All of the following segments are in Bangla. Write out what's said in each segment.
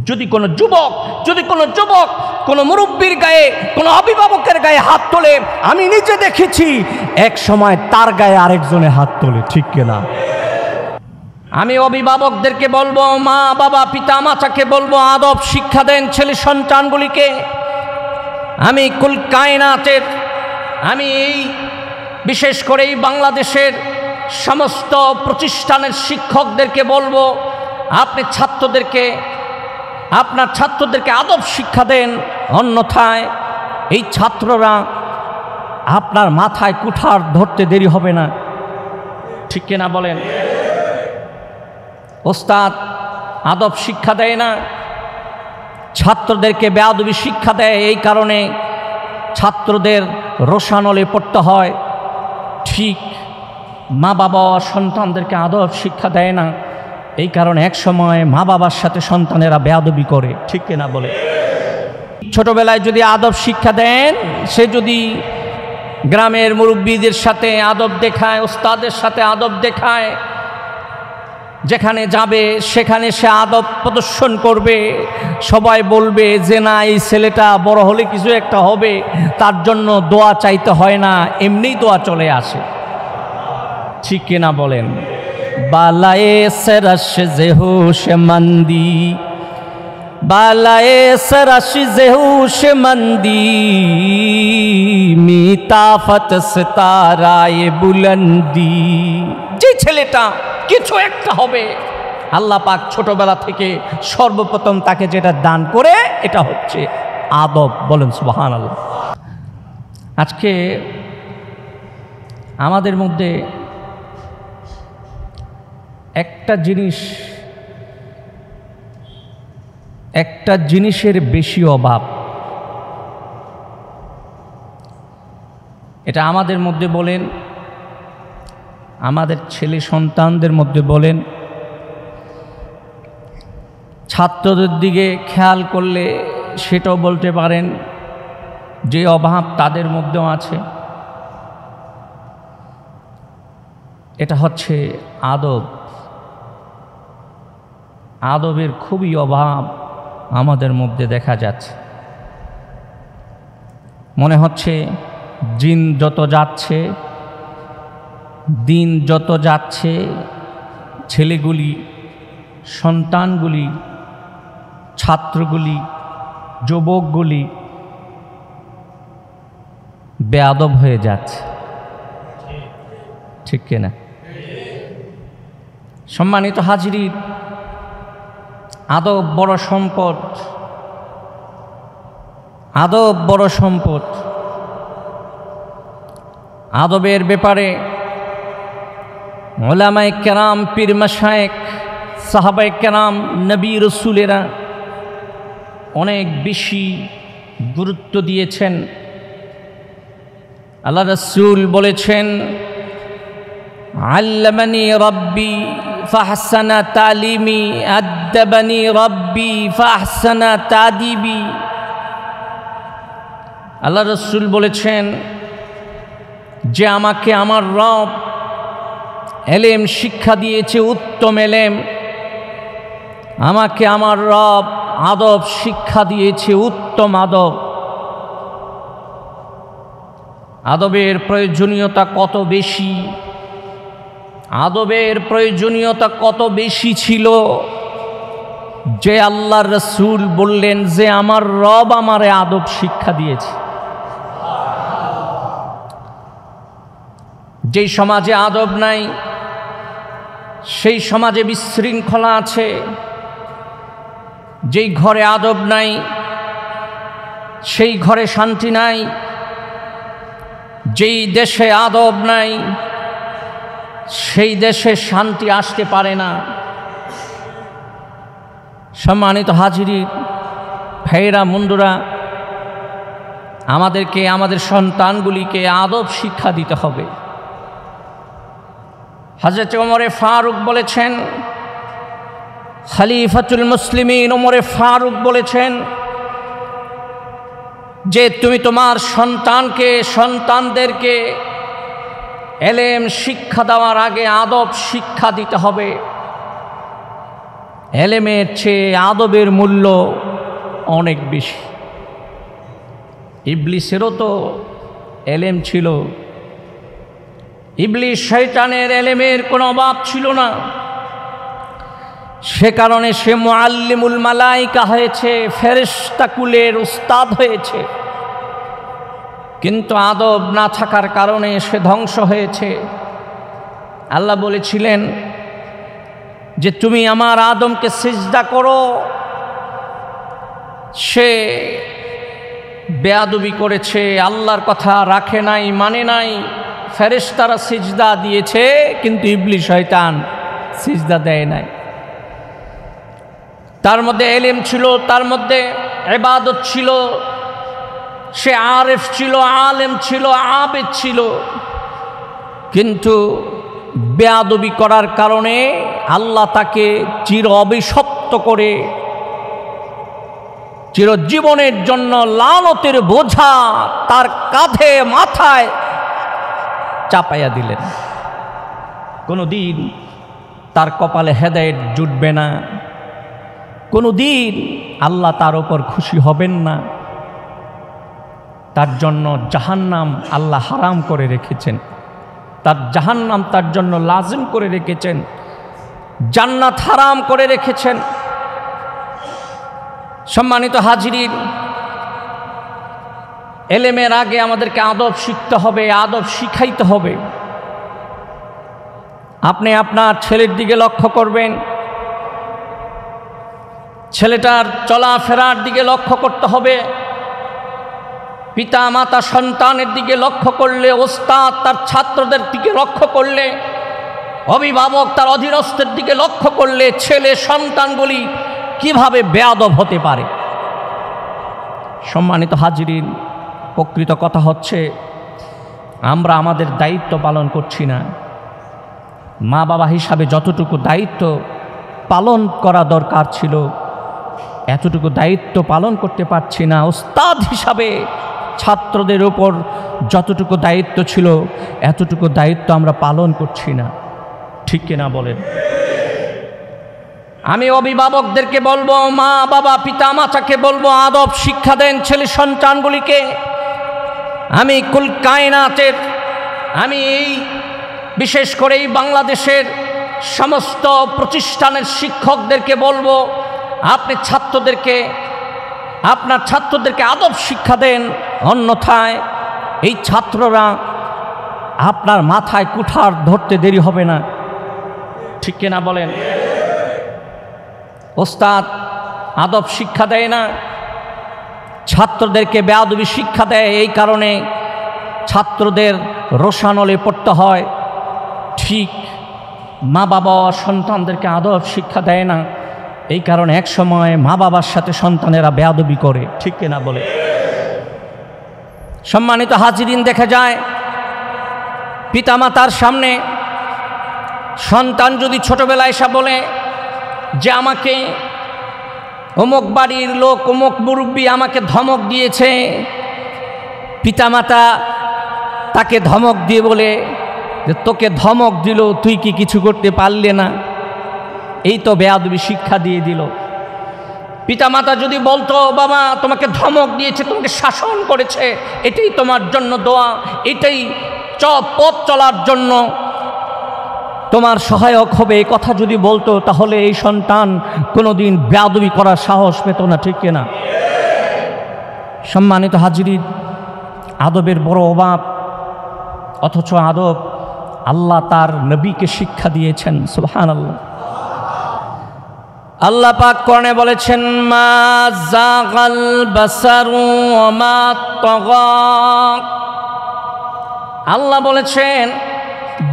যদি কোনো যুবক কোনো মুরব্বীর গায়ে, কোনো অভিভাবকের গায়ে হাত তোলে, আমি নিজে দেখেছি এক সময় তার গায়ে আরেকজনে হাত তোলে, ঠিক কিনা? আমি অভিভাবকদেরকে বলবো, মা বাবা পিতা মাতাকে বলবো, আদব শিক্ষা দেন ছেলে সন্তানগুলিকে। আমি কুল কায়নাতের, আমি এই বিশেষ করে এই বাংলাদেশের সমস্ত প্রতিষ্ঠানের শিক্ষকদেরকে বলবো, আপনি আপনার ছাত্রদেরকে আদব শিক্ষা দেন, অন্যথায় এই ছাত্ররা আপনার মাথায় কুঠার ধরতে দেরি হবে না, ঠিক কিনা বলেন? ওস্তাদ আদব শিক্ষা দেয় না, ছাত্রদেরকে বেয়াদবি শিক্ষা দেয়, এই কারণে ছাত্রদের রোষানলে পড়তে হয়। ঠিক মা বাবা সন্তানদেরকে আদব শিক্ষা দেয় না, এই কারণে এক সময় মা বাবার সাথে সন্তানেরা বেয়াদবি করে, ঠিক কিনা বলে? ছোটবেলায় যদি আদব শিক্ষা দেন, সে যদি গ্রামের মুরব্বীদের সাথে আদব দেখায়, ওস্তাদের সাথে আদব দেখায়, যেখানে যাবে সেখানে সে আদব প্রদর্শন করবে, সবাই বলবে যে না এই ছেলেটা বড় হলে কিছু একটা হবে, তার জন্য দোয়া চাইতে হয় না, এমনিই দোয়া চলে আসে, ঠিক কিনা বলেন? বালায়ে সরশ জেহুশ মন্দি, বালায়ে সরশ জেহুশ মন্দি, মিতাফত সিতারায়ে বুলন্দি। যে ছেলেটা কিছু একটা হবে, আল্লাহ পাক ছোটবেলা থেকে সর্বপ্রথম তাকে যেটা দান করে এটা হচ্ছে আদব। বলেন সুবহানাল্লাহ। আজকে আমাদের মধ্যে একটা জিনিসের বেশি অভাব, এটা আমাদের মধ্যে বলেন, আমাদের ছেলে সন্তানদের মধ্যে বলেন, ছাত্রদের দিকে খেয়াল করলে সেটাও বলতে পারেন যে অভাব তাদের মধ্যেও আছে। এটা হচ্ছে আদব। আদবের খুবই অভাব আমাদের মধ্যে দেখা যাচ্ছে। মনে হচ্ছে দিন যত যাচ্ছে ছেলেগুলি, সন্তানগুলি, ছাত্রগুলি, যুবকগুলি বেয়াদব হয়ে যাচ্ছে, ঠিক কিনা? সম্মানিত হাজিরিন, আদব বড় সম্পদ, আদব বড় সম্পদ। আদবের ব্যাপারে উলামায়ে কেরাম, পীর মাশায়েখ, সাহাবায়ে কেরাম, নবী রসুলেরা অনেক বেশি গুরুত্ব দিয়েছেন। আল্লাহ রসুল বলেছেন, আল্লামানি রব্বি ফাহসানা তালিমি, আদ্দাবানি রব্বি ফাহসানা তাদিবি। আল্লাহ রসুল বলেছেন যে আমাকে আমার রব এলেম শিক্ষা দিয়েছে, উত্তম এলেম। আমাকে আমার রব আদব শিক্ষা দিয়েছে, উত্তম আদব। আদবের প্রয়োজনীয়তা কত বেশি, আদবের প্রয়োজনীয়তা কত বেশি ছিল যে আল্লাহর রসুল বললেন যে আমার রব আমারে আদব শিক্ষা দিয়েছে। যেই সমাজে আদব নাই, সেই সমাজে বিশৃঙ্খলা আছে। যেই ঘরে আদব নাই, সেই ঘরে শান্তি নাই। যেই দেশে আদব নাই, সেই দেশে শান্তি আসতে পারে না। সম্মানিত হাজিরিন, ভাইয়েরা, বন্ধুরা, আমাদেরকে আমাদের সন্তানগুলিকে আদব শিক্ষা দিতে হবে। হযরত ওমরে ফারুক বলেছেন, খলিফাতুল মুসলিমিন ওমরে ফারুক বলেছেন যে তুমি তোমার সন্তানদেরকে এলেম শিক্ষা দেওয়ার আগে আদব শিক্ষা দিতে হবে। এলেমের চেয়ে আদবের মূল্য অনেক বেশি। ইবলিসেরও তো এলেম ছিল, ইবলিস শয়তানের এলেমের কোনো অভাব ছিল না, সে কারণে সে মুআল্লিমুল মালাইকা হয়েছে, ফেরেশতা কুলের উস্তাদ হয়েছে। কিন্তু আদব না থাকার কারণে সে ধ্বংস হয়েছে। আল্লাহ বলেছিলেন যে তুমি আমার আদমকে সিজদা করো, সে বেয়াদবি করেছে, আল্লাহর কথা রাখে নাই, মানে নাই। ফেরেশতারা সিজদা দিয়েছে কিন্তু ইবলিস শয়তান সিজদা দেয় নাই। তার মধ্যে এলেম ছিল, তার মধ্যে ইবাদত ছিল, সে আরেফ ছিল, আলেম ছিল, আবেদ ছিল, কিন্তু বেয়াদবি করার কারণে আল্লাহ তাকে চির অভিশপ্ত করে চিরজীবনের জন্য লানতের বোঝা তার কাঁধে মাথায় চাপাইয়া দিলেন। কোনোদিন তার কপালে হেদায়েত জুটবে না, কোনোদিন আল্লাহ তার উপর খুশি হবেন না। তার জন্য জাহান্নাম আল্লাহ হারাম করে রেখেছেন, তার জাহান্নাম তার জন্য লাজিম করে রেখেছেন, জান্নাত হারাম করে রেখেছেন। সম্মানিত হাজিরিন, এলেমের আগে আমাদেরকে আদব শিখতে হবে, আদব শিখাইতে হবে। আপনি আপনার ছেলের দিকে লক্ষ্য করবেন, ছেলেটার চলাফেরার দিকে লক্ষ্য করতে হবে। পিতা মাতা সন্তানের দিকে লক্ষ্য করলে, ওস্তাদ তার ছাত্রদের দিকে লক্ষ্য করলে, অভিভাবক তার অধীনস্থের দিকে লক্ষ্য করলে ছেলে সন্তানগুলি কিভাবে বেয়াদব হতে পারে। সম্মানিত হাজিরিন, প্রকৃত কথা হচ্ছে আমরা আমাদের দায়িত্ব পালন করছি না। মা বাবা হিসাবে যতটুকু দায়িত্ব পালন করা দরকার ছিল এতটুকু দায়িত্ব পালন করতে পারছি না। ওস্তাদ হিসাবে ছাত্রদের উপর যতটুকু দায়িত্ব ছিল এতটুকু দায়িত্ব আমরা পালন করছি না, ঠিক কিনা বলেন? আমি অভিভাবকদেরকে বলবো, মা বাবা পিতা মাতাকে বলবো, আদব শিক্ষা দেন ছেলে সন্তানগুলিকে। আমি কুল কায়নাতের, আমি এই বিশেষ করে এই বাংলাদেশের সমস্ত প্রতিষ্ঠানের শিক্ষকদেরকে বলবো, আপনি আপনার ছাত্রদেরকে আদব শিক্ষা দেন, অন্যথায় এই ছাত্ররা আপনার মাথায় কুঠার ধরতে দেরি হবে না, ঠিক কিনা বলেন? ওস্তাদ আদব শিক্ষা দেয় না, ছাত্রদেরকে বেয়াদবি শিক্ষা দেয়, এই কারণে ছাত্রদের রোষানলে পড়তে হয়। ঠিক মা বাবা সন্তানদেরকে আদব শিক্ষা দেয় না, এই কারণে এক সময় মা বাবার সাথে সন্তানেরা বেয়াদবি করে, ঠিক কিনা বলে? সম্মানিত হাজিরিন, দেখা যায় পিতামাতার সামনে সন্তান যদি ছোটবেলায় এসে বলে যে আমাকে অমুক বাড়ির লোক, অমুক মুরব্বী আমাকে ধমক দিয়েছে, পিতামাতা তাকে ধমক দিয়ে বলে যে তোকে ধমক দিল, তুই কি কিছু করতে পারলে না, এই তো বেয়াদবি শিক্ষা দিয়ে দিল। পিতামাতা যদি বলতো বাবা তোমাকে ধমক দিয়েছে, তোমাকে শাসন করেছে, এটাই তোমার জন্য দোয়া, এটাই পথ চলার জন্য তোমার সহায়ক হবে, এই কথা যদি বলতো, তাহলে এই সন্তান কোনোদিন বেয়াদবি করার সাহস পেত না, ঠিক কিনা? সম্মানিত হাজিরিন, আদবের বড় অভাব, অথচ আদব আল্লাহ তার নবীকে শিক্ষা দিয়েছেন। সুবহানাল্লাহ। আল্লাহ পাক কোরআনে বলেছেন, মা যাগাল বাসারু ওয়া মা তাগা। আল্লাহ বলেছেন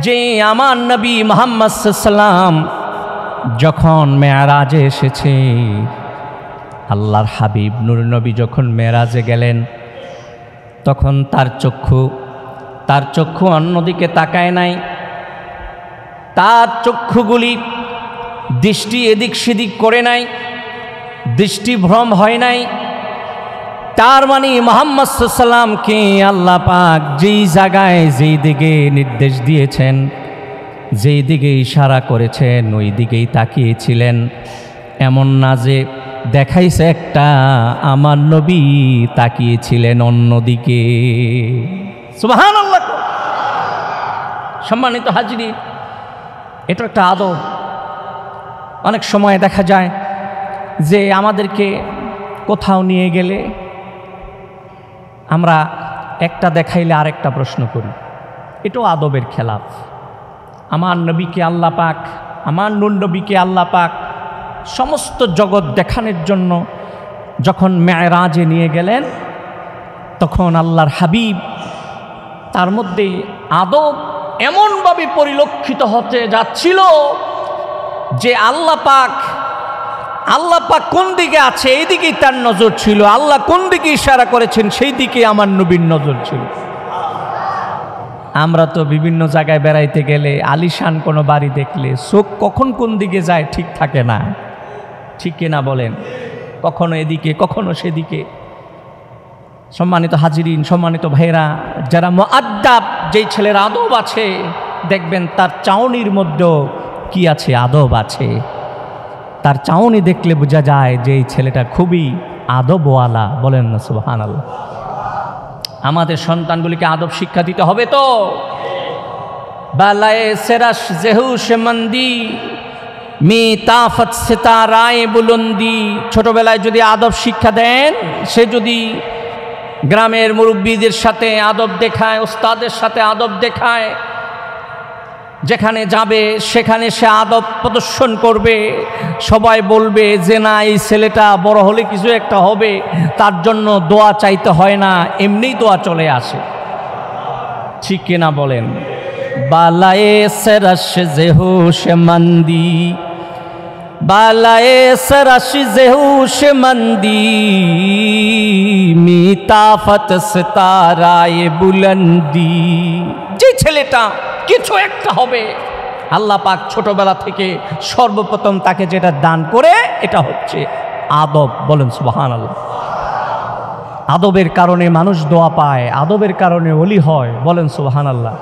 যে আমার নবী মুহাম্মদ সাল্লাল্লাহু আলাইহি ওয়াসাল্লাম যখন মেরাজে এসেছে, আল্লাহর হাবিব নূর নবী যখন মেরাজে গেলেন, তখন তার চক্ষু অন্যদিকে তাকায় নাই, তার চক্ষুগুলি দৃষ্টি এদিক সেদিক করে নাই, দৃষ্টিভ্রম হয় নাই। তার মানে মুহাম্মদ সাল্লাল্লাহু আলাইহি ওয়াসাল্লামকে আল্লাহ পাক যেই জায়গায় যেই দিকে নির্দেশ দিয়েছেন, যেই দিকে ইশারা করেছেন, ওই দিকেই তাকিয়েছিলেন। এমন না যে দেখাইছে একটা, আমার নবী তাকিয়েছিলেন অন্যদিকে। সুবহানাল্লাহ। সম্মানিত হাজিরি, এটা একটা আদব। অনেক সময় দেখা যায় যে আমাদেরকে কোথাও নিয়ে গেলে আমরা একটা দেখাইলে আরেকটা প্রশ্ন করি, এটাও আদবের খেলাফ। আমার নবীকে আল্লাহ পাক, আমার নূর নবীকে আল্লাহ পাক সমস্ত জগৎ দেখানোর জন্য যখন মেরাজে নিয়ে গেলেন, তখন আল্লাহর হাবিব তার মধ্যে আদব এমনভাবে পরিলক্ষিত হতে যাচ্ছিল যে আল্লাহ পাক কোন দিকে আছে এই দিকেই তার নজর ছিল, আল্লাহ কোন দিকে ইশারা করেছেন সেই দিকে আমার নবীর নজর ছিল। আমরা তো বিভিন্ন জায়গায় বেড়াইতে গেলে, আলিশান কোনো বাড়ি দেখলে চোখ কখন কোন দিকে যায় ঠিক থাকে না, ঠিক কিনা বলেন? কখনো এদিকে কখনো সেদিকে। সম্মানিত হাজিরিন, সম্মানিত ভাইরা, যারা মুআদ্দাব, যেই ছেলের আদব আছে, দেখবেন তার চাউনির মধ্যেও কি আছে, আদব আছে। তার চাউনি দেখলে বোঝা যায় যে এই ছেলেটা খুবই আদবওয়ালা। বলেন না সুবহানাল্লাহ। আমাদের সন্তানগুলিকে আদব শিক্ষা দিতে হবে তো। বালায়ে সেরাশ জেহুশ মন্দি মি তাফত সিতারায়ে বুলন্দি। ছোটবেলায় যদি আদব শিক্ষা দেন, সে যদি গ্রামের মুরব্বীদের সাথে আদব দেখায়, ওস্তাদের সাথে আদব দেখায়, যেখানে যাবে সেখানে সে আদব প্রদর্শন করবে, সবাই বলবে যে না এই ছেলেটা বড় হলে কিছু একটা হবে, তার জন্য দোয়া চাইতে হয় না, এমনিই দোয়া চলে আসে। ঠিক কিনা বলেন? বালায়ে সেরাশ জেহুশ মন্দি, বালায়ে সেরাশ জেহুশ মন্দি মি তাফত সিতারায়ে বুলন্দি। যে ছেলেটা কিছু একটা হবে, আল্লাহ পাক ছোটবেলা থেকে সর্বপ্রথম তাকে যেটা দান করে এটা হচ্ছে আদব। বলেন সুবহানাল্লাহ। আদবের কারণে মানুষ দোয়া পায়, আদবের কারণে ওলি হয়। বলেন সুবহানাল্লাহ।